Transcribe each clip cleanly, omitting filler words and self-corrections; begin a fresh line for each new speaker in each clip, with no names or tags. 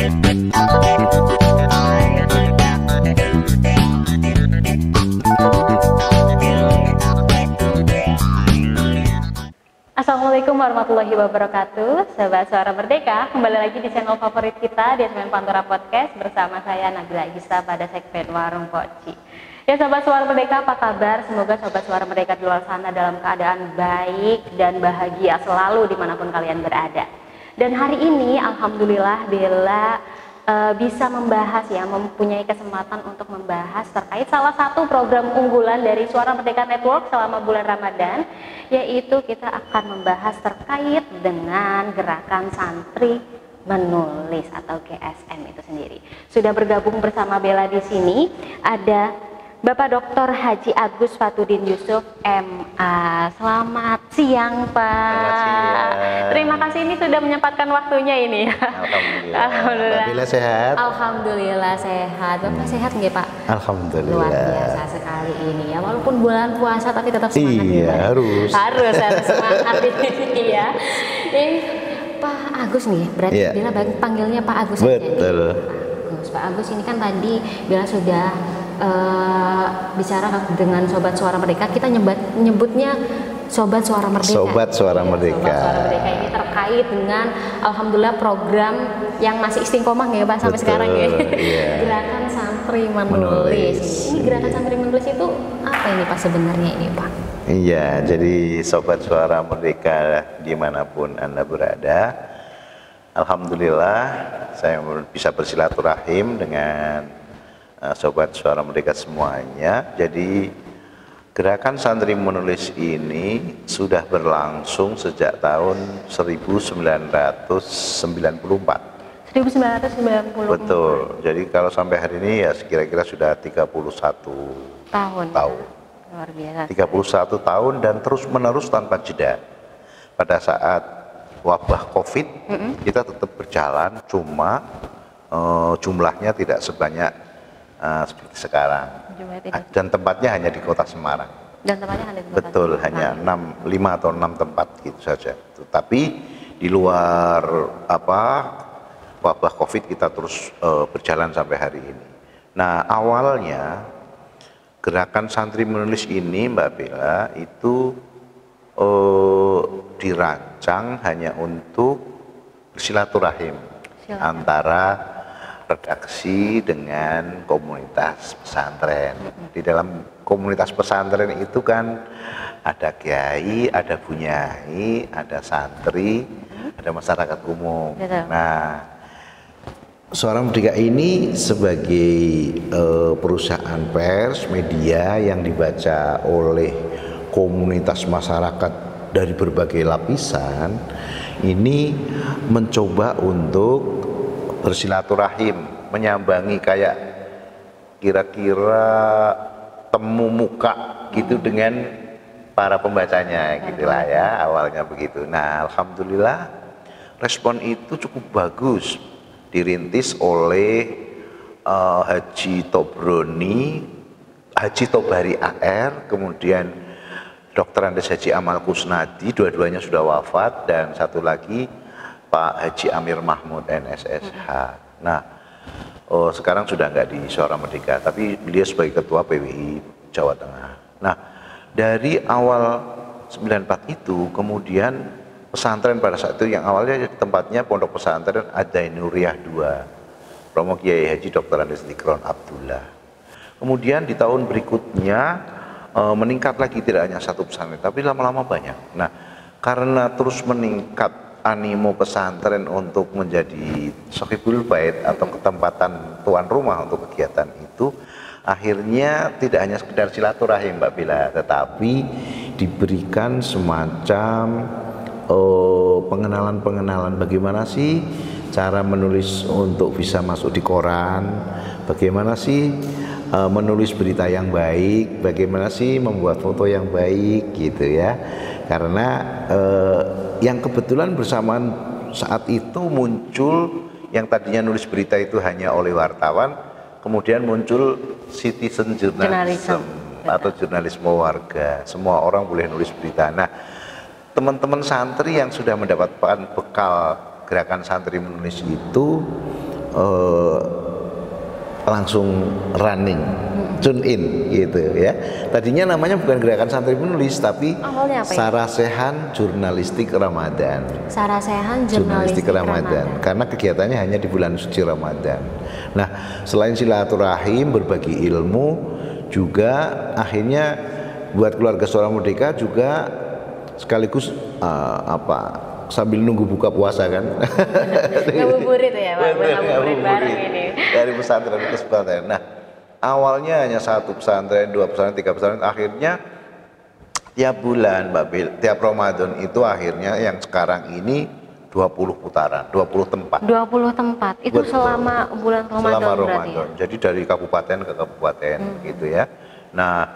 Assalamualaikum warahmatullahi wabarakatuh. Sahabat Suara Merdeka, kembali lagi di channel favorit kita di segmen Pantura Podcast bersama saya Nabila Gisa pada segmen Warung Poci. Ya Sahabat Suara Merdeka, apa kabar? Semoga Sobat Suara Merdeka di luar sana dalam keadaan baik dan bahagia selalu dimanapun kalian berada. Dan hari ini Alhamdulillah Bella bisa membahas ya, mempunyai kesempatan untuk membahas terkait salah satu program unggulan dari Suara Merdeka Network selama bulan Ramadan, yaitu kita akan membahas terkait dengan gerakan santri menulis atau GSM itu sendiri. Sudah bergabung bersama Bella di sini ada Bapak Dr. Haji Agus Fatudin Yusuf MA. Selamat siang Pak.
Selamat siang.
Terima kasih ini sudah menyempatkan waktunya ini.
Alhamdulillah.
Alhamdulillah.
Alhamdulillah sehat.
Alhamdulillah sehat. Bapak sehat nggak Pak?
Alhamdulillah.
Luar biasa sekali ini ya. Walaupun bulan puasa tapi tetap semangat.
Iya
ya,
harus.
Harus semangat ini ya. Ini Pak Agus nih, berarti
Iya.
Bella panggilnya Pak Agus aja nih.
Betul.
Pak Agus ini kan tadi Bella sudah bicara dengan Sobat Suara Merdeka, kita nyebutnya Sobat Suara Merdeka.
Sobat Suara Merdeka.
Sobat Suara Merdeka ini terkait dengan Alhamdulillah program yang masih istiqomah ya Pak sampai
Betul,
sekarang ya.
iya.
Gerakan Santri Menulis. Ini gerakan Santri Menulis itu apa ini Pak sebenarnya ini Pak?
Iya, jadi Sobat Suara Merdeka dimanapun Anda berada, Alhamdulillah saya bisa bersilaturahim dengan Sobat Suara Merdeka semuanya. Jadi gerakan Santri Menulis ini sudah berlangsung sejak tahun 1994.
1990.
Betul. Jadi kalau sampai hari ini ya kira-kira sudah 31 tahun.
Luar biasa.
31 tahun dan terus menerus tanpa jeda. Pada saat wabah Covid, kita tetap berjalan, cuma jumlahnya tidak sebanyak seperti sekarang. Dan tempatnya hanya di Kota Semarang.
Dan tempatnya hanya di Kota
Betul,
Semarang.
hanya 5 atau 6 tempat gitu saja. Tapi di luar wabah Covid kita terus berjalan sampai hari ini. Nah, awalnya gerakan Santri Menulis ini Mbak Bella itu dirancang hanya untuk bersilaturahim antara redaksi dengan komunitas pesantren. Di dalam komunitas pesantren itu kan ada kiai, ada bunyai, ada santri, ada masyarakat umum.
Betul.
Nah, Suara Merdeka ini sebagai perusahaan pers, media yang dibaca oleh komunitas masyarakat dari berbagai lapisan, ini mencoba untuk bersilaturahim, menyambangi kayak kira-kira temu muka gitu dengan para pembacanya gitulah ya, awalnya begitu. Nah, alhamdulillah respon itu cukup bagus, dirintis oleh Haji Tobroni, Haji Tobari AR, kemudian Dr. Andes Haji Amal Kusnadi, dua-duanya sudah wafat, dan satu lagi Pak Haji Amir Mahmud NSSH. Nah, sekarang sudah nggak di Suara Merdeka, tapi beliau sebagai Ketua PWI Jawa Tengah. Nah, dari awal 94 itu, kemudian pesantren pada saat itu yang awalnya tempatnya Pondok Pesantren Ad-Dainuriyah II, Romo Kiai Haji Dr. Andes Dikron Abdullah. Kemudian di tahun berikutnya meningkat lagi, tidak hanya satu pesantren, tapi lama-lama banyak. Nah, karena terus meningkat animo pesantren untuk menjadi Sohibul Bait atau ketempatan tuan rumah untuk kegiatan itu, akhirnya tidak hanya sekedar silaturahim Mbak Bella, tetapi diberikan semacam pengenalan-pengenalan bagaimana sih cara menulis untuk bisa masuk di koran, bagaimana sih menulis berita yang baik, bagaimana sih membuat foto yang baik gitu ya. Karena yang kebetulan bersamaan saat itu muncul yang tadinya nulis berita itu hanya oleh wartawan, kemudian muncul citizen journalism atau jurnalisme warga. Semua orang boleh nulis berita. Nah, teman-teman santri yang sudah mendapatkan bekal gerakan Santri Menulis itu eh, langsung running, tune in gitu ya. Tadinya namanya bukan Gerakan Santri Menulis, tapi
Awalnya apa ya?
Sarasehan Jurnalistik Ramadan.
Sarasehan Jurnalistik Ramadan.
Karena kegiatannya hanya di bulan suci Ramadan. Nah, selain silaturahim, berbagi ilmu, juga akhirnya buat keluarga Suara Merdeka juga sekaligus sambil nunggu buka puasa kan.
Ngabuburit ya Pak, ngabuburit bareng ini.
Dari pesantren ke pesantren. Nah, awalnya hanya 1 pesantren, 2 pesantren, 3 pesantren, akhirnya tiap bulan Mbak Bil, tiap Ramadan itu akhirnya yang sekarang ini 20 putaran, 20 tempat.
20 tempat. Itu
Betul.
selama bulan Ramadan
Selama
berarti
Ramadan.
ya?
Jadi dari kabupaten ke kabupaten gitu ya. Nah,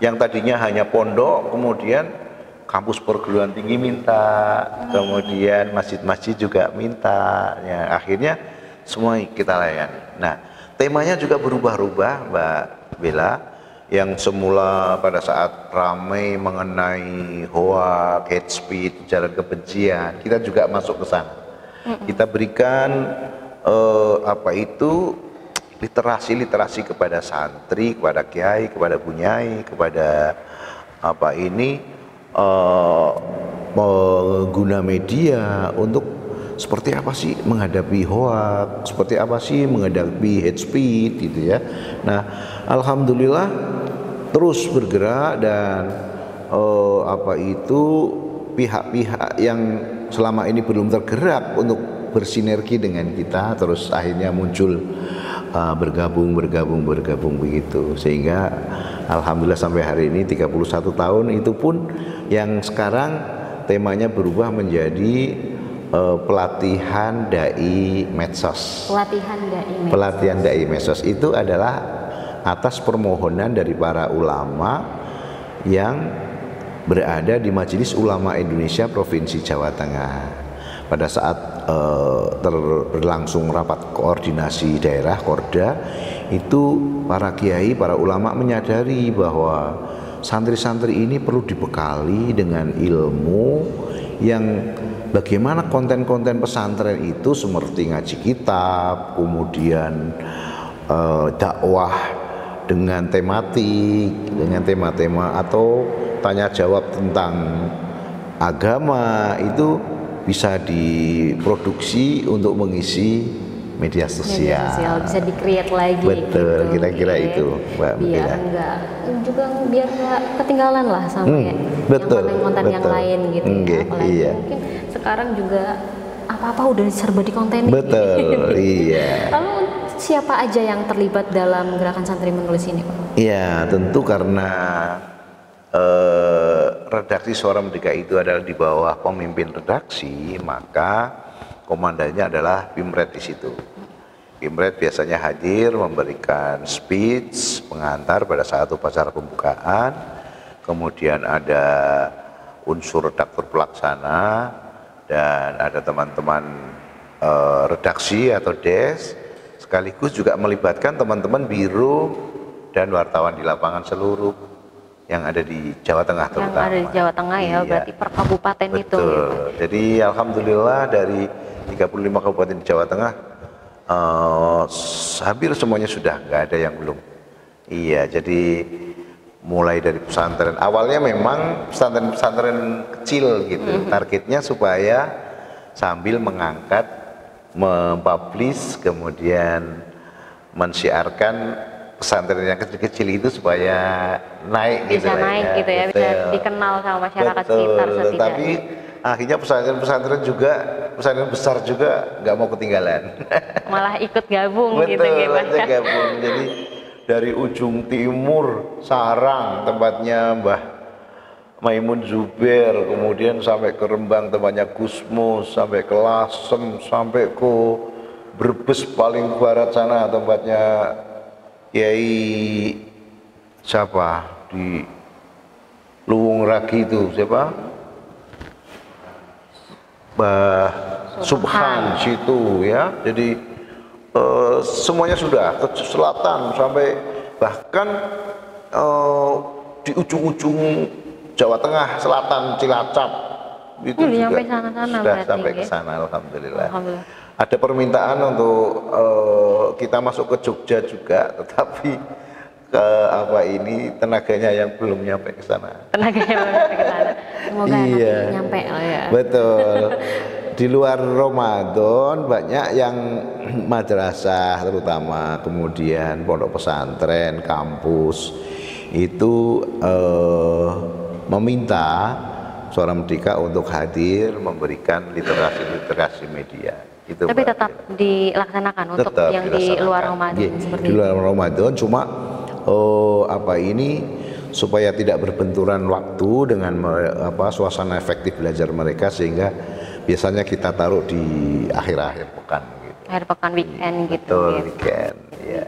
yang tadinya hanya pondok, kemudian kampus perguruan tinggi minta, kemudian masjid-masjid juga minta, ya akhirnya semua kita layani. Nah, temanya juga berubah-ubah Mbak Bella, yang semula pada saat ramai mengenai hoax, hate speech, ujaran kebencian, kita juga masuk ke sana. Kita berikan literasi kepada santri, kepada kiai, kepada bunyai, kepada pengguna media untuk seperti apa sih menghadapi hoax, seperti apa sih menghadapi hate speech gitu ya. Nah, alhamdulillah terus bergerak dan pihak-pihak yang selama ini belum tergerak untuk bersinergi dengan kita terus akhirnya muncul bergabung begitu, sehingga alhamdulillah sampai hari ini 31 tahun itu pun yang sekarang temanya berubah menjadi pelatihan dai medsos. Pelatihan dai medsos itu adalah atas permohonan dari para ulama yang berada di Majelis Ulama Indonesia Provinsi Jawa Tengah. Pada saat berlangsung rapat koordinasi daerah Korda, itu para kiai, para ulama menyadari bahwa santri-santri ini perlu dibekali dengan ilmu yang bagaimana konten-konten pesantren itu seperti ngaji kitab, kemudian dakwah dengan tematik, dengan tema-tema atau tanya jawab tentang agama itu bisa diproduksi untuk mengisi media sosial.
Bisa di-create lagi.
Betul,
gitu.
kira-kira itu, Mbak.
Biar nggak ketinggalan lah sama konten-konten yang lain gitu ya. Apalagi mungkin sekarang juga apa-apa udah serba di konten.
Betul, iya.
Lalu siapa aja yang terlibat dalam Gerakan Santri Menulis ini, Pak?
Iya, tentu karena redaksi Suara Merdeka itu adalah di bawah pemimpin redaksi, maka komandannya adalah Pimret di situ. Pimret biasanya hadir memberikan speech pengantar pada saat upacara pembukaan, kemudian ada unsur redaktur pelaksana dan ada teman-teman redaksi atau desk, sekaligus juga melibatkan teman-teman biro dan wartawan di lapangan seluruh yang ada di Jawa Tengah terutama. Yang
ada di Jawa Tengah ya, berarti per kabupaten.
Betul.
Itu. Gitu.
Jadi alhamdulillah dari 35 kabupaten di Jawa Tengah hampir semuanya sudah, nggak ada yang belum. Iya, jadi mulai dari pesantren. Awalnya memang pesantren kecil gitu. Targetnya supaya sambil mengangkat, mempublish, kemudian mensiarkan pesantren yang kecil-kecil itu supaya naik
bisa naik gitu ya, bisa dikenal sama masyarakat sekitar setidaknya.
Tapi akhirnya pesantren besar juga nggak mau ketinggalan.
Malah ikut gabung.
Betul,
gitu
aja gabung. Jadi dari ujung timur Sarang tempatnya Mbah Maimun Zubair, kemudian sampai ke Rembang tempatnya Gusmus, sampai ke Lasem, sampai ke Brebes paling barat sana tempatnya Kiai siapa di Luwung Ragi itu siapa? Mbah Subhan situ ya. Jadi semuanya sudah ke selatan sampai bahkan di ujung-ujung Jawa Tengah selatan Cilacap itu juga
sampai sana
sudah sampai ke sana alhamdulillah. Ada permintaan untuk kita masuk ke Jogja juga, tetapi ke apa ini tenaganya yang belum nyampe ke sana.
Tenaganya belum nyampe ke sana. Semoga
Iya,
nanti nyampe lah ya.
betul. Di luar Ramadan banyak yang madrasah terutama, kemudian pondok pesantren, kampus itu meminta Suara Merdeka untuk hadir memberikan literasi media. Itu
Tapi tetap dilaksanakan untuk
tetap
yang di luar Ramadan seperti
di luar Ramadan, cuma supaya tidak berbenturan waktu dengan suasana efektif belajar mereka, sehingga biasanya kita taruh di akhir-akhir pekan gitu.
akhir pekan weekend gitu.
Betul,
Ya.
weekend ya.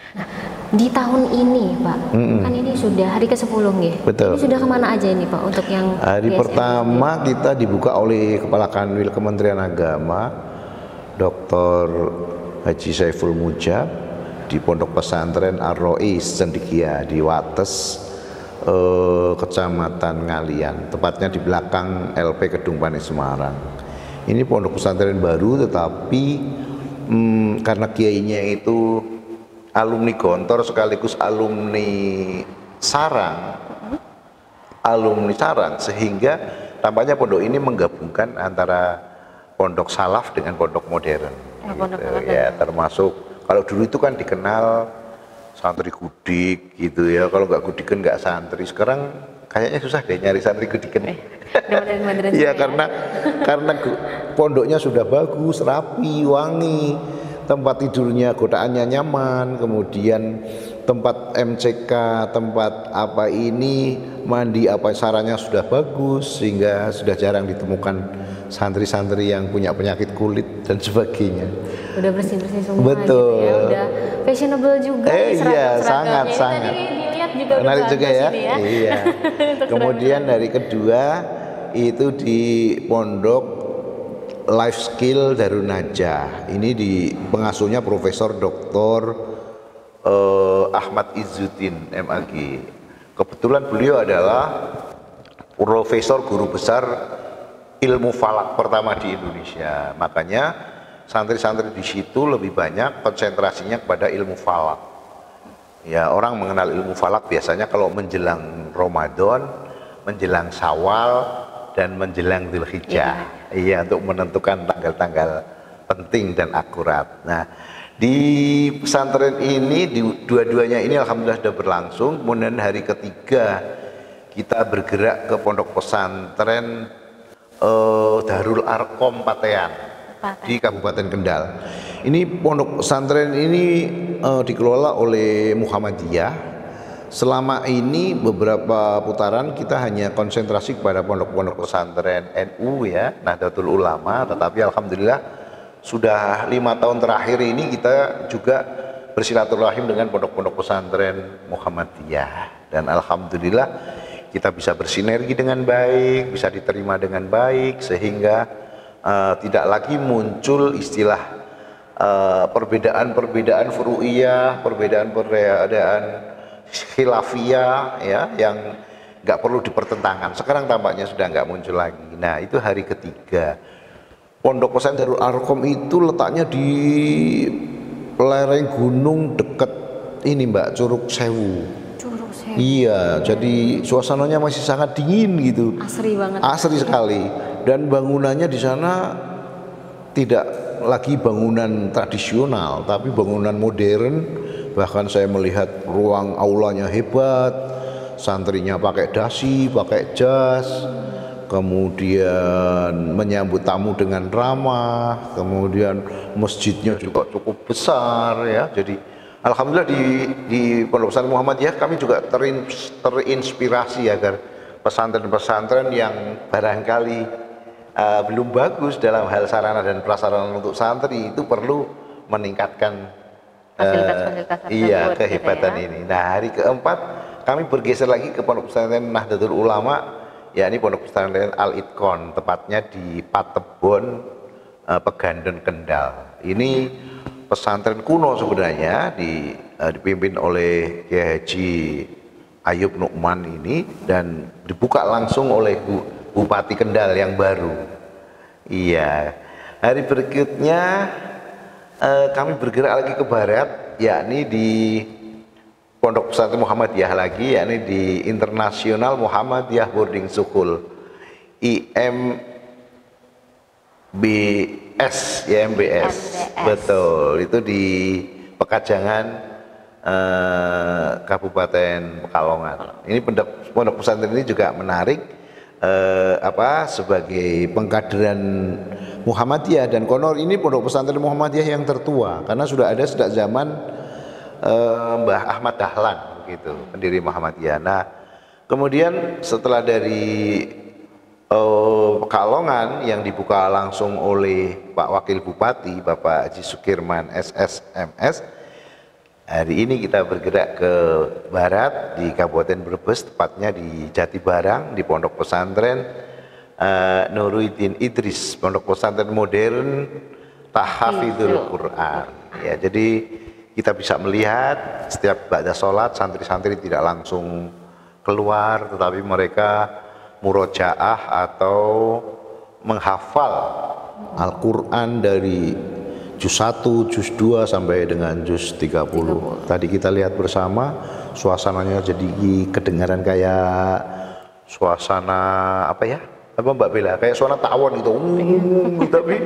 Nah, di tahun ini Pak, kan ini sudah hari ke-10 nggih.
Betul.
Ini sudah kemana aja ini Pak untuk yang
Hari
di
pertama kita dibuka oleh Kepala Kanwil Kementerian Agama Dr. Haji Saiful Mujab di Pondok Pesantren Ar-Rois Cendekia di Wates, Kecamatan Ngalian, tepatnya di belakang LP Kedung Panik Semarang. Ini pondok pesantren baru, tetapi karena kiainya itu alumni Gontor sekaligus alumni Sarang, sehingga tampaknya pondok ini menggabungkan antara pondok salaf dengan pondok modern. Ya, termasuk kalau dulu itu kan dikenal santri gudik gitu ya, kalau nggak gudikan nggak santri. Sekarang kayaknya susah deh nyari santri gudikan. Iya, karena pondoknya sudah bagus, rapi, wangi, tempat tidurnya, godaannya nyaman, kemudian tempat MCK, tempat mandi sarannya sudah bagus, sehingga sudah jarang ditemukan santri-santri yang punya penyakit kulit dan sebagainya.
Udah bersih-bersih semua.
Betul.
Gitu ya, udah fashionable juga
Iya,
seragam-seragamnya.
sangat.
Tadi dilihat juga udah
Menarik juga ya.
ini ya.
Iya. Kemudian dari kedua itu di Pondok Life Skill Darun Najah. Ini di pengasuhnya Profesor Dr. Ahmad Izzuddin MAG. Kebetulan beliau adalah Profesor Guru Besar Ilmu Falak pertama di Indonesia. Makanya santri-santri di situ lebih banyak konsentrasinya kepada ilmu falak. Ya, orang mengenal ilmu falak biasanya kalau menjelang Ramadan, menjelang Syawal, dan menjelang Dzulhijjah. Iya, untuk menentukan tanggal-tanggal penting dan akurat. Nah, di pesantren ini, dua-duanya ini alhamdulillah sudah berlangsung. Kemudian hari ketiga kita bergerak ke pondok pesantren Darul Arkom Patean di Kabupaten Kendal. Ini pondok pesantren ini dikelola oleh Muhammadiyah. Selama ini beberapa putaran kita hanya konsentrasi kepada pondok-pondok pesantren NU ya, Nahdlatul Ulama, tetapi alhamdulillah sudah 5 tahun terakhir ini kita juga bersilaturahim dengan pondok-pondok pesantren Muhammadiyah, dan alhamdulillah kita bisa bersinergi dengan baik, bisa diterima dengan baik, sehingga tidak lagi muncul istilah perbedaan furu'iyah, perbedaan khilafiyah ya, yang nggak perlu dipertentangkan. Sekarang tampaknya sudah nggak muncul lagi. Nah, itu hari ketiga. Pondok pesantren Darul Arkom itu letaknya di lereng gunung dekat ini Mbak, Curug Sewu. Iya, jadi suasananya masih sangat dingin gitu.
Asri banget.
Asri sekali. Dan bangunannya di sana tidak lagi bangunan tradisional, tapi bangunan modern. Bahkan saya melihat ruang aulanya hebat, santrinya pakai dasi, pakai jas, kemudian menyambut tamu dengan ramah, kemudian masjidnya juga cukup besar ya. Jadi alhamdulillah di Pondok Pesantren Muhammadiyah kami juga terinspirasi agar pesantren-pesantren yang barangkali belum bagus dalam hal sarana dan prasarana untuk santri itu perlu meningkatkan
fasilitas
kehebatan
gitu ya.
ini. Nah, hari keempat kami bergeser lagi ke Pondok Pesantren Nahdlatul Ulama, yakni Pondok Pesantren Al-Itqon, tepatnya di Patebon, Pegandon, Kendal. Ini pesantren kuno sebenarnya, dipimpin oleh Kiai Haji Ayub Nukman ini, dan dibuka langsung oleh Bupati Kendal yang baru. Iya. Hari berikutnya kami bergerak lagi ke barat, yakni di Pondok Pesantren Muhammadiyah lagi, yakni di Internasional Muhammadiyah Boarding School IMBS, ya MBS. Betul, itu di Pekajangan, Kabupaten Pekalongan. Ini pondok pesantren ini juga menarik, sebagai pengkaderan Muhammadiyah, dan konon ini pondok pesantren Muhammadiyah yang tertua karena sudah ada sejak zaman Mbah Ahmad Dahlan, gitu, pendiri Muhammadiyah. Nah, kemudian setelah dari Pekalongan yang dibuka langsung oleh Pak Wakil Bupati Bapak Haji Sukirman SSMS, hari ini kita bergerak ke barat di Kabupaten Brebes, tepatnya di Jatibarang, di Pondok Pesantren Nuruddin Idris, Pondok Pesantren Modern Tahfidul Quran. Ya, jadi kita bisa melihat setiap ba'da sholat santri-santri tidak langsung keluar, tetapi mereka murojaah atau menghafal Al-Quran dari juz 1, juz 2 sampai dengan juz 30. Tadi kita lihat bersama, suasananya jadi kedengaran kayak suasana apa ya? Apa Mbak Bella? Kayak suara tawon gitu. Tapi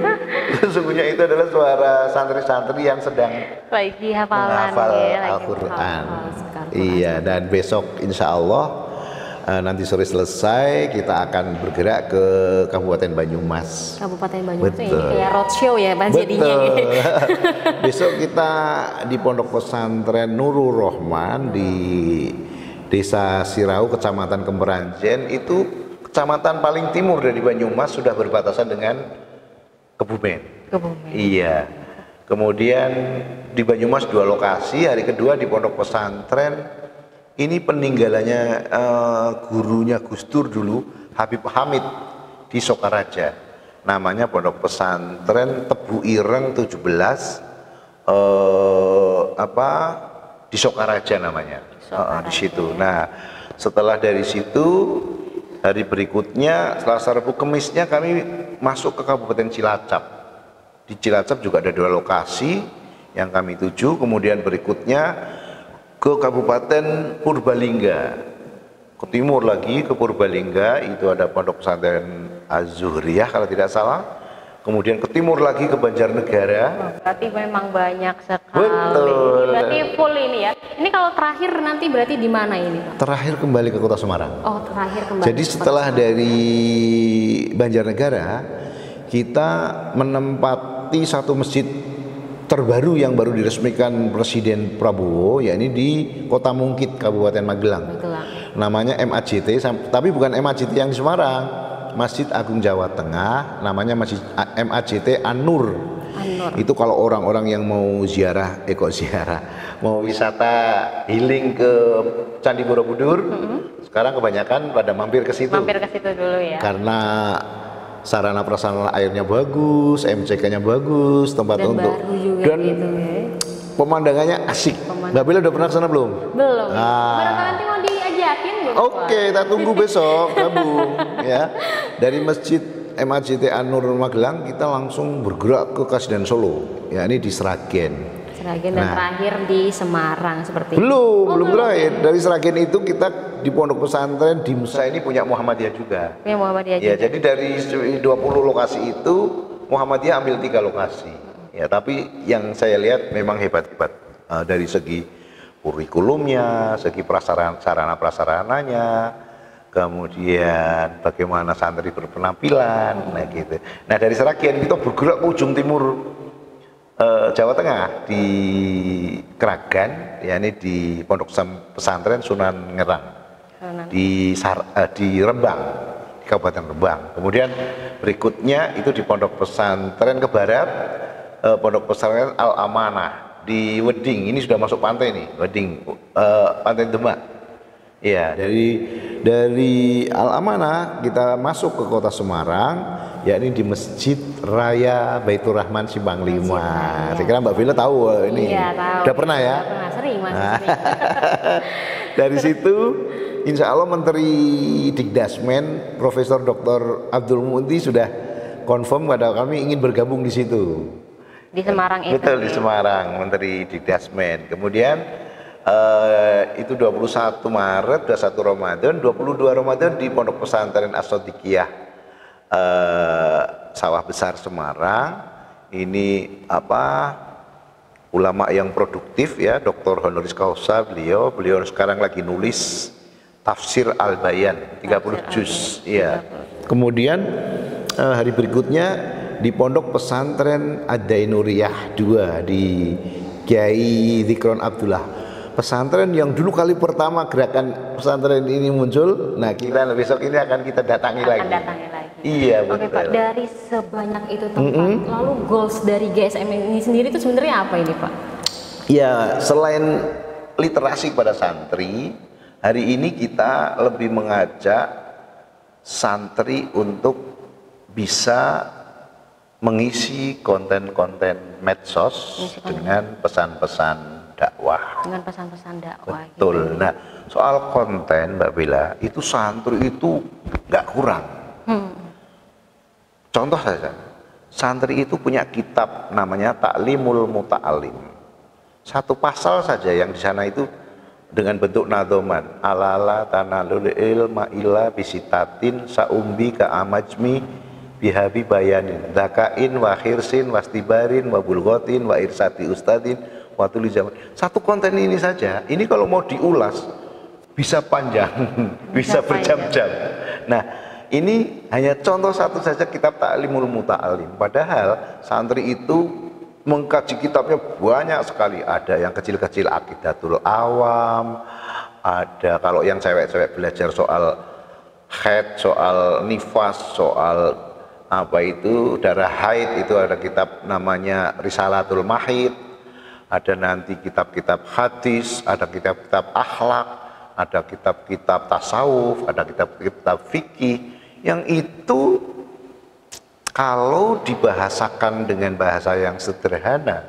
sesungguhnya itu adalah suara santri-santri yang sedang
lagi
menghafal
ya,
Al-Quran. Iya, dan besok insya Allah nanti sore selesai kita akan bergerak ke Kabupaten Banyumas.
Kabupaten Banyumas ini kayak roadshow ya Mas jadinya.
Besok kita di Pondok Pesantren Nurul Rahman di Desa Sirau, Kecamatan Kemperanjen, itu kecamatan paling timur dari Banyumas, sudah berbatasan dengan Kebumen. Iya. Kemudian di Banyumas 2 lokasi, hari kedua di Pondok Pesantren. Ini peninggalannya gurunya Gus Dur dulu, Habib Hamid, di Sokaraja. Namanya Pondok Pesantren Tebu Ireng 17 di Sokaraja namanya. Di situ. Nah, setelah dari situ hari berikutnya Selasa, Rabu, Kemisnya kami masuk ke Kabupaten Cilacap. Di Cilacap juga ada 2 lokasi yang kami tuju. Kemudian berikutnya ke Kabupaten Purbalingga, ke timur lagi ke Purbalingga, itu ada Pondok Pesantren Az-Zuhriyah kalau tidak salah. Kemudian ke timur lagi ke Banjarnegara.
Berarti memang banyak sekali.
Betul.
Berarti full ini ya. Ini kalau terakhir nanti berarti di mana ini?
Terakhir kembali ke Kota Semarang.
Oh, terakhir kembali.
Jadi setelah dari Banjarnegara, kita menempati satu masjid terbaru yang baru diresmikan Presiden Prabowo, yakni di Kota Mungkit, Kabupaten Magelang. Namanya MAJT, tapi bukan MAJT yang di Semarang, Masjid Agung Jawa Tengah, namanya Masjid MAJT An-Nur. Itu kalau orang-orang yang mau mau wisata healing ke Candi Borobudur, sekarang kebanyakan pada mampir ke situ.
Mampir ke situ dulu ya.
Karena sarana prasarana airnya bagus, MCK-nya bagus, tempat untuk dan gitu, ya. Pemandangannya asik. Mbak Bella udah pernah ke sana belum?
Belum. Barangkali nanti mau diajakin belum?
Oke, kita tunggu besok gabung ya. Dari Masjid MAJT An-Nur Magelang kita langsung bergerak ke Kasidan Solo, ya ini di Sragen.
Dan terakhir di Semarang seperti
belum terakhir. Dari Sragen itu kita di Pondok Pesantren di Musa ini punya Muhammadiyah juga.
Ya, Muhammadiyah
ya,
juga.
jadi dari 20 lokasi itu Muhammadiyah ambil 3 lokasi. Ya, tapi yang saya lihat memang hebat-hebat dari segi kurikulumnya, segi sarana prasarananya, kemudian bagaimana santri berpenampilan, nah gitu. Nah, dari Sragen kita bergerak ke ujung timur Jawa Tengah di Kragan, yakni di Pondok Pesantren Sunan Ngerang di Rembang, di Kabupaten Rembang. Kemudian berikutnya itu di Pondok Pesantren ke barat, Pondok Pesantren Al-Amanah di Weding. Ini sudah masuk pantai nih, Weding, Pantai Demak. Ya, dari Al-Amanah kita masuk ke Kota Semarang, yakni di Masjid Raya Baitur Rahman Simpang 5. Saya kira Mbak Bella tahu ini.
Iya, tahu.
Udah pernah ya?
Udah pernah, sering Mas.
Dari situ Insya Allah Menteri Dikdasmen Profesor Dr. Abdul Muti sudah confirm pada kami ingin bergabung di situ.
Di Semarang itu.
Betul, di Semarang, Menteri Dikdasmen. Kemudian itu 21 Maret, 21 Ramadan, 22 Ramadan di Pondok Pesantren As-Shodiqiyah Sawah Besar Semarang. Ini ulama yang produktif ya, Dr. Honoris Causa beliau sekarang lagi nulis Tafsir Al-Bayan 30 juz ya. Kemudian hari berikutnya di Pondok Pesantren Ad-Dainuriyah 2 di Kiai Zikron Abdullah, pesantren yang dulu kali pertama gerakan pesantren ini muncul. Nah, kita besok ini akan kita datangi lagi. Iya, betul.
Oke Pak, dari sebanyak itu tempat, lalu goals dari GSM ini sendiri itu sebenarnya apa ini Pak?
Ya, selain literasi pada santri, hari ini kita lebih mengajak santri untuk bisa mengisi konten-konten medsos dengan pesan-pesan dakwah.
Dengan pesan-pesan dakwah.
Betul.
Gitu.
Nah, soal konten Mbak Bella, itu santri itu nggak kurang. Contoh saja, santri itu punya kitab namanya Ta'limul Muta'alim. Satu pasal saja yang di sana itu dengan bentuk nadhoman, alala tanalul ilma illa bisitatin saumbi ka amajmi bihabi bayanin dakain wa khirsin wastibarin wa bulghatin wa irsati ustadin wa tuli zaman. Satu konten ini saja, ini kalau mau diulas bisa panjang, bisa berjam-jam. Nah, ini hanya contoh satu saja kitab Ta'limul Muta'alim. Padahal santri itu mengkaji kitabnya banyak sekali. Ada yang kecil-kecil Aqidatul Awam, ada kalau yang cewek-cewek belajar soal haid, soal nifas, soal darah haid, itu ada kitab namanya Risalatul Mahid. Ada nanti kitab-kitab hadis, ada kitab-kitab akhlak, ada kitab-kitab tasawuf, ada kitab-kitab fikih. Yang itu kalau dibahasakan dengan bahasa yang sederhana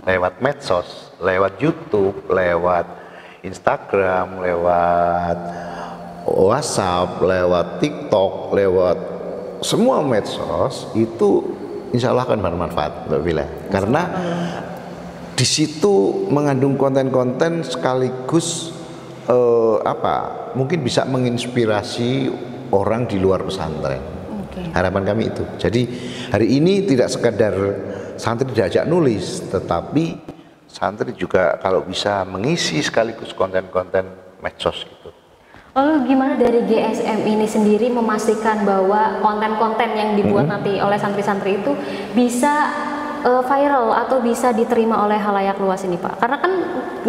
lewat medsos, lewat YouTube, lewat Instagram, lewat WhatsApp, lewat TikTok, lewat semua medsos, itu insya Allah akan bermanfaat Mbak Bila. Karena di situ mengandung konten-konten sekaligus mungkin bisa menginspirasi orang di luar pesantren. Harapan kami itu. Jadi hari ini tidak sekadar santri diajak nulis, tetapi santri juga kalau bisa mengisi sekaligus konten-konten medsos gitu.
Lalu gimana dari GSM ini sendiri memastikan bahwa konten-konten yang dibuat nanti oleh santri-santri itu bisa viral atau bisa diterima oleh halayak luas ini Pak? Karena kan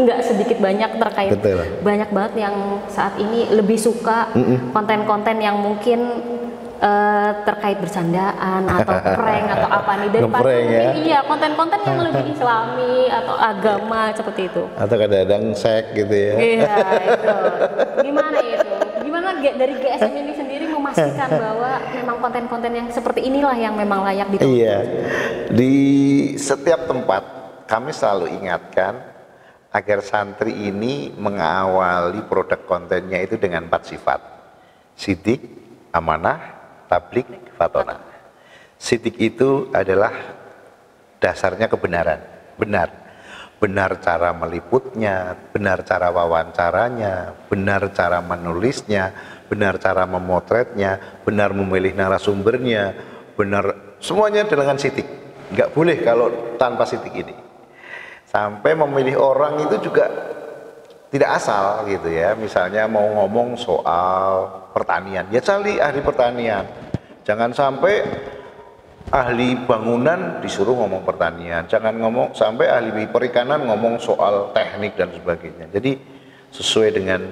nggak sedikit banyak terkait. Betul. Banyak banget yang saat ini lebih suka konten-konten yang mungkin terkait bercandaan atau prank atau apa nih, daripada iya konten-konten yang lebih islami atau agama seperti itu,
atau kadang-kadang seks gitu ya.
Iya itu. Gimana itu? Gimana dari GSM ini sendiri memastikan bahwa memang konten-konten yang seperti inilah yang memang layak ditonton?
Iya. Di setiap tempat kami selalu ingatkan agar santri ini mengawali produk kontennya itu dengan 4 sifat: sidik, amanah, tablik, fatona. Sidik itu adalah dasarnya kebenaran, benar cara meliputnya, benar cara wawancaranya, benar cara menulisnya, benar cara memotretnya, benar memilih narasumbernya, benar semuanya dengan sidik. Nggak boleh kalau tanpa sidik ini. Sampai memilih orang itu juga tidak asal gitu ya. Misalnya mau ngomong soal pertanian, ya cari ahli pertanian. Jangan sampai ahli bangunan disuruh ngomong pertanian. Jangan sampai ahli perikanan ngomong soal teknik dan sebagainya. Jadi sesuai dengan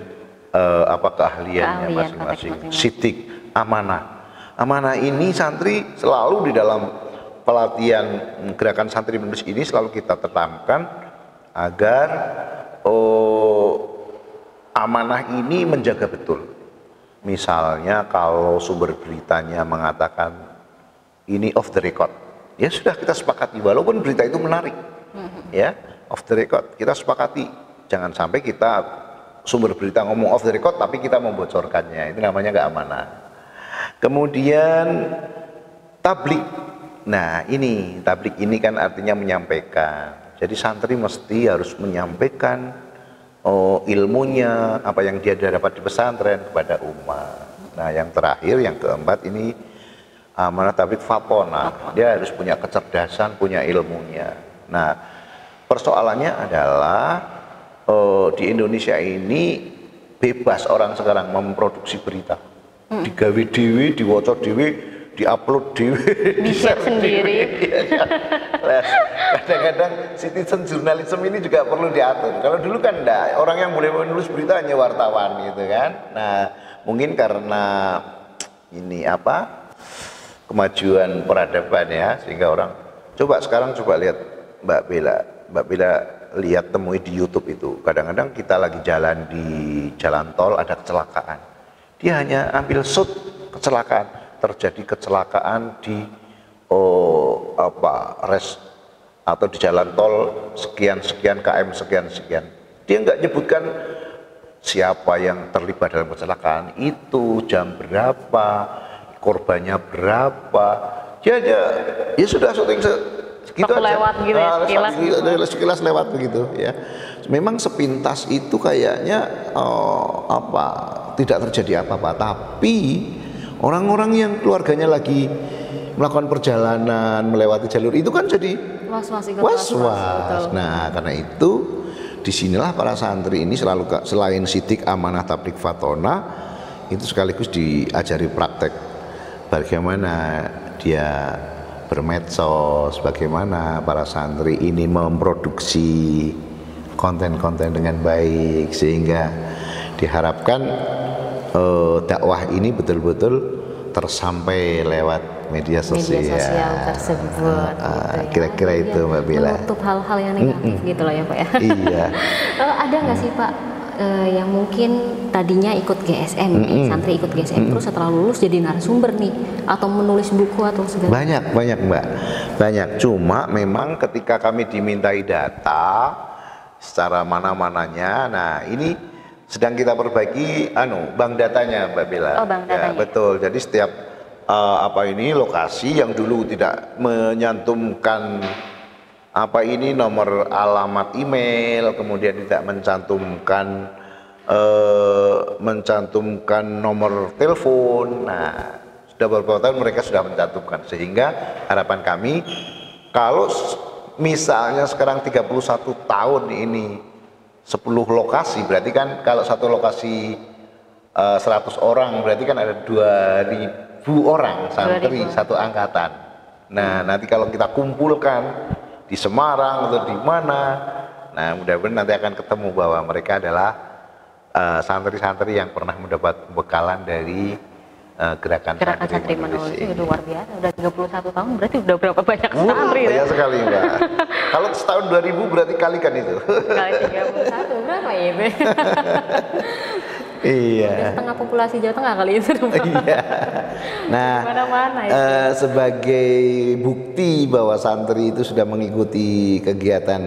keahliannya masing-masing. Sidik, amanah. Amanah ini santri selalu di dalam pelatihan gerakan santri menulis ini selalu kita tanamkan agar amanah ini menjaga betul. Misalnya kalau sumber beritanya mengatakan ini off the record, ya sudah kita sepakati walaupun berita itu menarik, ya off the record kita sepakati. Jangan sampai kita sumber berita ngomong off the record tapi kita membocorkannya, itu namanya nggak amanah. Kemudian tablik. Nah, ini tablik ini kan artinya menyampaikan. Jadi santri mesti harus menyampaikan ilmunya, apa yang dia dapat di pesantren kepada umat. Nah, yang terakhir, yang keempat ini amanah tablik fatona. Dia harus punya kecerdasan, punya ilmunya. Nah, persoalannya adalah di Indonesia ini bebas orang sekarang memproduksi berita. Digawe dewe, diwaca dewe, diupload dewe,
di-share sendiri.
Kadang-kadang citizen journalism ini juga perlu diatur. Kalau dulu kan enggak, orang yang boleh menulis berita hanya wartawan gitu kan. Nah, mungkin karena ini kemajuan peradaban ya, sehingga orang sekarang lihat Mbak Bella lihat, temui di YouTube itu. Kadang-kadang kita lagi jalan di jalan tol, ada kecelakaan. Dia hanya ambil shoot kecelakaan. Terjadi kecelakaan di res atau di jalan tol sekian km sekian. Dia nggak nyebutkan siapa yang terlibat dalam kecelakaan itu, jam berapa, korbannya berapa. Ya sudah syuting segitu aja.
Lewat gitu ya,
sekilas lewat begitu ya. Memang sepintas itu kayaknya tidak terjadi apa-apa, tapi orang-orang yang keluarganya lagi melakukan perjalanan melewati jalur itu kan jadi was-was. Nah, karena itu disinilah para santri ini selain sidik amanah tablik fatona itu sekaligus diajari praktek bagaimana dia bermedsos, bagaimana para santri ini memproduksi konten-konten dengan baik, sehingga diharapkan dakwah ini betul-betul tersampai lewat media sosial
tersebut.
Kira-kira itu Mbak Bella.
Menutup hal-hal yang negatif gitu loh ya Pak ya.
Iya.
Ada nggak sih Pak yang mungkin tadinya ikut GSM, santri ikut GSM terus setelah lulus jadi narasumber nih, atau menulis buku atau segala?
Banyak Mbak, banyak. Cuma memang ketika kami dimintai data secara mana-mananya, nah ini sedang kita perbaiki bank datanya Mbak Bella.
Bank datanya.
Ya, betul. Jadi setiap lokasi yang dulu tidak menyantumkan nomor alamat email, kemudian tidak mencantumkan nomor telepon. Nah, sudah beberapa tahun mereka sudah mencantumkan, sehingga harapan kami kalau misalnya sekarang 31 tahun ini 10 lokasi, berarti kan kalau satu lokasi 100 orang, berarti kan ada 2000 orang santri 2000. Satu angkatan. Nah, nanti kalau kita kumpulkan di Semarang atau di mana, nah mudah-mudahan nanti akan ketemu bahwa mereka adalah santri-santri yang pernah mendapat bekalan dari gerakan santri menulis.
Itu luar biasa, udah 31 tahun, berarti udah berapa banyak santri ya?
Banyak sekali Mbak. Kalau setahun 2000 berarti kalikan itu.
Kali 31 berapa ya itu?
Iya.
Udah setengah populasi Jawa Tengah kali itu.
Iya. Nah, sebagai bukti bahwa santri itu sudah mengikuti kegiatan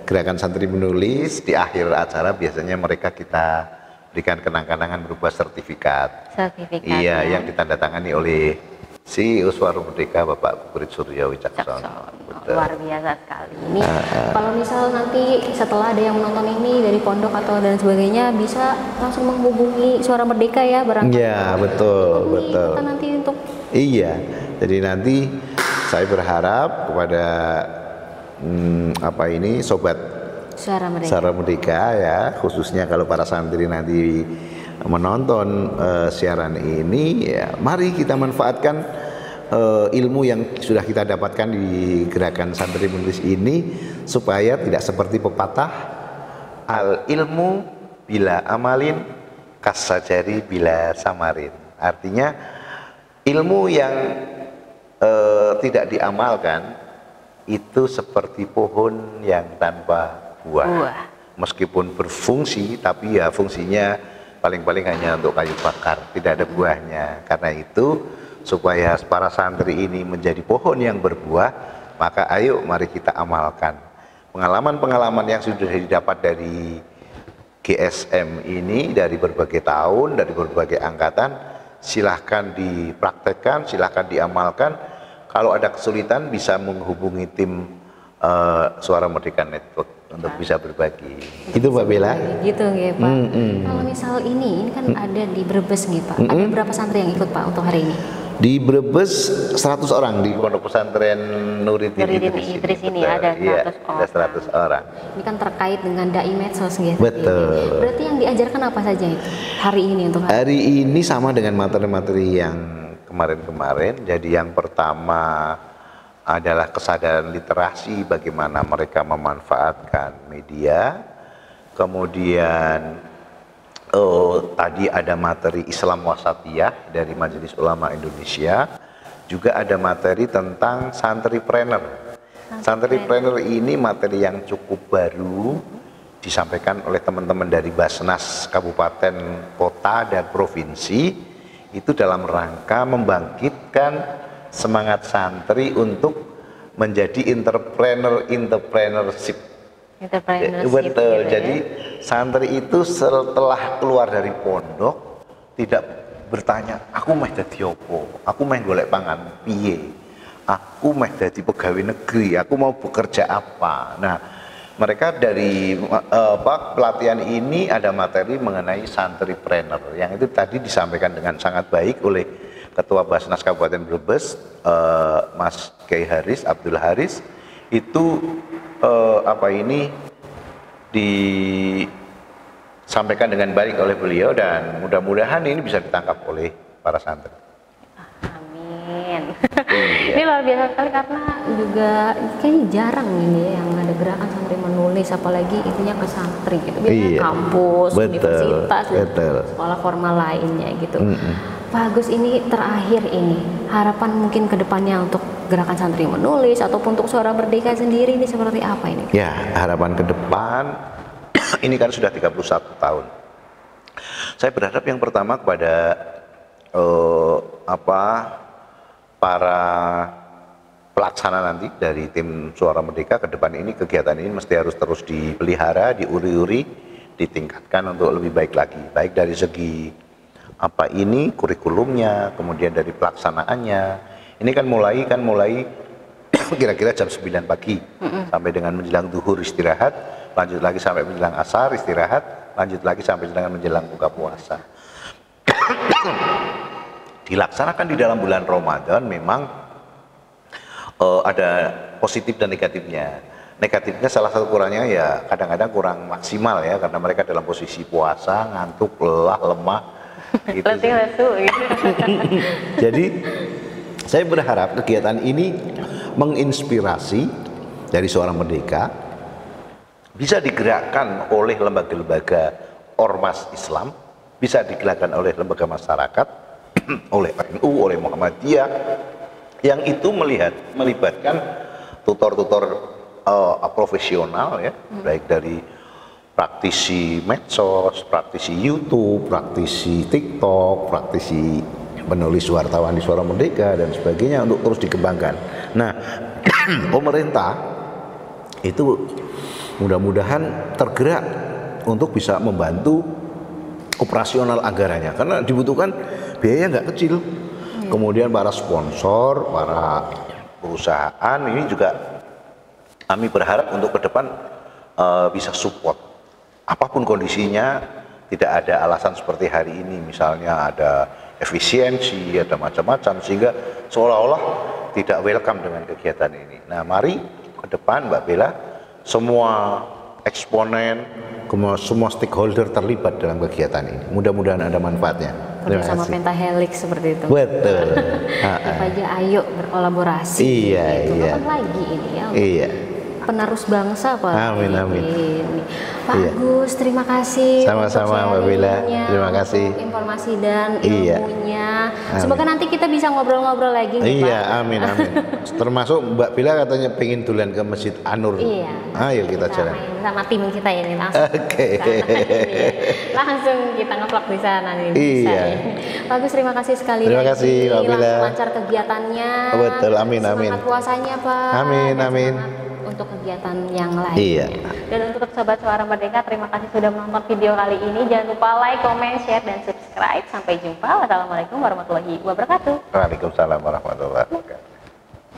gerakan santri menulis, di akhir acara biasanya mereka kita berikan kenang-kenangan berupa sertifikat. Iya, yang ditandatangani oleh CEO Suara Merdeka Bapak Kukurit Surya Wicaksono.
Luar biasa sekali. Ini kalau misal nanti setelah ada yang menonton ini dari pondok atau dan sebagainya, bisa langsung menghubungi Suara Merdeka ya barangkali.
Iya, betul.
Kita nanti untuk.
Iya, jadi nanti saya berharap kepada sobat Suara Merdeka ya, khususnya kalau para santri nanti menonton siaran ini, ya mari kita manfaatkan ilmu yang sudah kita dapatkan di gerakan santri menulis ini, supaya tidak seperti pepatah al ilmu bila amalin kasajari bila samarin. Artinya ilmu yang tidak diamalkan itu seperti pohon yang tanpa buah. Meskipun berfungsi, tapi ya fungsinya paling-paling hanya untuk kayu bakar, tidak ada buahnya. Karena itu, supaya para santri ini menjadi pohon yang berbuah, maka ayo mari kita amalkan pengalaman-pengalaman yang sudah didapat dari GSM ini, dari berbagai tahun, dari berbagai angkatan. Silahkan dipraktekkan, silahkan diamalkan, kalau ada kesulitan bisa menghubungi tim Suara Merdeka Network untuk bisa berbagi. Itu Mbak Bella.
Gitu nggih Pak. Kalau misal ini kan ada di Brebes nggih Pak. Ada berapa santri yang ikut Pak untuk hari ini?
Di Brebes 100 orang di Pondok Pesantren Nuridin
Idris ini ada 100
iya,
orang.
ada 100 orang.
Ini kan terkait dengan dai medsos nggih.
Betul.
Berarti yang diajarkan apa saja itu hari ini untuk
Hari ini sama dengan materi-materi yang kemarin-kemarin. Jadi yang pertama adalah kesadaran literasi, bagaimana mereka memanfaatkan media. Kemudian tadi ada materi Islam Wasatiyah dari Majelis Ulama Indonesia. Juga ada materi tentang santripreneur. Santripreneur ini materi yang cukup baru, disampaikan oleh teman-teman dari Basnas Kabupaten, Kota, dan Provinsi. Itu dalam rangka membangkitkan semangat santri untuk menjadi entrepreneurship. Betul.
gitu
Jadi santri itu setelah keluar dari pondok tidak bertanya, aku meh dadi opo, aku meh golek pangan piye, aku meh dadi pegawai negeri, aku mau bekerja apa. Nah, mereka dari pelatihan ini ada materi mengenai santripreneur yang itu tadi disampaikan dengan sangat baik oleh Ketua Basnas Kabupaten Brebes, Mas Kiai Haris, Abdul Haris. Itu disampaikan dengan baik oleh beliau dan mudah-mudahan ini bisa ditangkap oleh para santri.
Amin. Ini luar biasa sekali karena juga kayaknya jarang ini yang ada gerakan santri menulis, apalagi intinya ke santri gitu. Biasanya kampus, universitas, sekolah formal lainnya gitu. Pak Agus, ini terakhir ini harapan mungkin ke depannya untuk gerakan santri menulis ataupun untuk Suara Merdeka sendiri ini seperti apa ini?
Ya, harapan ke depan ini kan sudah 31 tahun. Saya berharap yang pertama kepada para pelaksana nanti dari tim Suara Merdeka ke depan ini, kegiatan ini mesti harus terus dipelihara, diuri-uri, ditingkatkan untuk lebih baik lagi, baik dari segi kurikulumnya, kemudian dari pelaksanaannya. Ini kan mulai kira-kira jam 9 pagi sampai dengan menjelang zuhur istirahat, lanjut lagi sampai menjelang asar istirahat, lanjut lagi sampai dengan menjelang buka puasa. Dilaksanakan di dalam bulan Ramadan memang ada positif dan negatifnya. Negatifnya salah satu kurangnya ya kadang-kadang kurang maksimal ya, karena mereka dalam posisi puasa, ngantuk, lelah, lemah gitu. Jadi saya berharap kegiatan ini menginspirasi dari Suara Merdeka, bisa digerakkan oleh lembaga-lembaga ormas Islam, bisa digerakkan oleh lembaga masyarakat, oleh NU, oleh Muhammadiyah, yang itu melibatkan tutor-tutor profesional ya, baik dari praktisi medsos, praktisi YouTube, praktisi TikTok, praktisi penulis wartawan di Suara Merdeka dan sebagainya untuk terus dikembangkan. Nah, pemerintah itu mudah-mudahan tergerak untuk bisa membantu operasional anggarannya karena dibutuhkan biaya nggak kecil. Kemudian para sponsor, para perusahaan ini juga kami berharap untuk ke depan bisa support. Apapun kondisinya, tidak ada alasan seperti hari ini, misalnya ada efisiensi, ada macam-macam, sehingga seolah-olah tidak welcome dengan kegiatan ini. Nah, mari ke depan Mbak Bella, semua eksponen, semua stakeholder terlibat dalam kegiatan ini. Mudah-mudahan ada manfaatnya.
Bersama Pentahelix seperti itu.
Betul.
Aja ayo berkolaborasi.
Iya,
gitu.
iya.
Kapan lagi ini ya?
Iya.
Penerus bangsa Pak.
Amin, amin.
Pak Agus, terima kasih.
Sama-sama Mbak Bella. Terima kasih.
Informasi dan ilmunya. Semoga nanti kita bisa ngobrol-ngobrol lagi nih,
Iya,
Pak.
amin, amin. Termasuk Mbak Bella katanya pengen dulan ke Masjid Anur.
Iya.
Ayo kita jalan.
Sama tim kita ini langsung.
Oke.
Langsung kita ngevlog di sana nih.
Iya.
Pak Agus, terima kasih sekali.
Terima kasih Mbak Bella.
Langsung lancar kegiatannya.
Betul, amin, amin.
Semangat puasanya Pak.
Amin, amin.
Untuk kegiatan yang lain.
Iya.
Dan untuk Sobat Suara Merdeka, terima kasih sudah menonton video kali ini. Jangan lupa like, comment, share, dan subscribe. Sampai jumpa. Wassalamualaikum warahmatullahi wabarakatuh.
Waalaikumsalam warahmatullahi wabarakatuh.